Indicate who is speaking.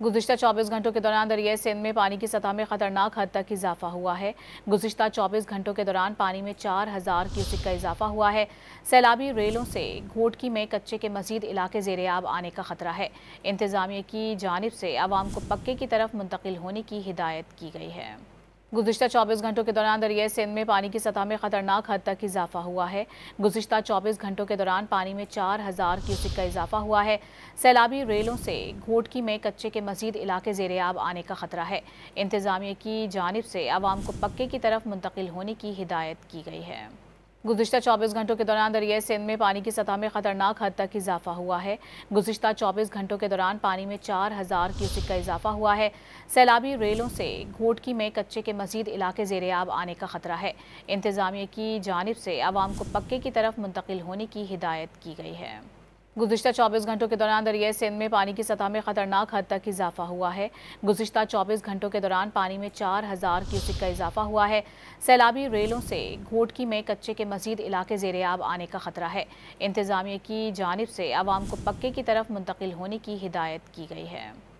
Speaker 1: गुज़िश्ता 24 घंटों के दौरान दरियाई सिंध में पानी की सतह में खतरनाक हद तक इजाफा हुआ है। गुज़िश्ता 24 घंटों के दौरान पानी में 4000 क्यूसेक का इजाफा हुआ है। सैलाबी रेलों से घोटकी में कच्चे के मजीद इलाके ज़ेरे आब आने का खतरा है। इंतजामिया की जानिब से आवाम को पक्के की तरफ मुंतकिल होने की हिदायत की गई है। गुज़िश्ता 24 घंटों के दौरान दरियाई सिंध में पानी की सतह में खतरनाक हद तक इजाफा हुआ है। गुज़िश्ता 24 घंटों के दौरान पानी में 4000 क्यूसेक का इजाफा हुआ है। सैलाबी रेलों से घोटकी में कच्चे के मजीद इलाके ज़ेरे आब आने का खतरा है। इंतजामिया की जानिब से आवाम को पक्के की तरफ मुंतकिल होने की हिदायत की गई है। गुज़िश्ता 24 घंटों के दौरान दरियाई सिंध में पानी की सतह में खतरनाक हद तक इजाफा हुआ है। गुज़िश्ता 24 घंटों के दौरान पानी में 4000 क्यूसेक का इजाफा हुआ है। सैलाबी रेलों से घोटकी में कच्चे के मजीद इलाके ज़ेरे आब आने का खतरा है। इंतजामिया की जानिब से आवाम को पक्के की तरफ मुंतकिल होने की हिदायत की गई है। गुज़िश्ता 24 घंटों के दौरान दरियाई सिंध में पानी की सतह में खतरनाक हद तक इजाफा हुआ है। गुज़िश्ता 24 घंटों के दौरान पानी में 4000 क्यूसेक का इजाफा हुआ है। सैलाबी रेलों से घोटकी में कच्चे के मजीद इलाके ज़ेरे आब आने का खतरा है। इंतजामिया की जानिब से आवाम को पक्के की तरफ मुंतकिल होने की हिदायत की गई है।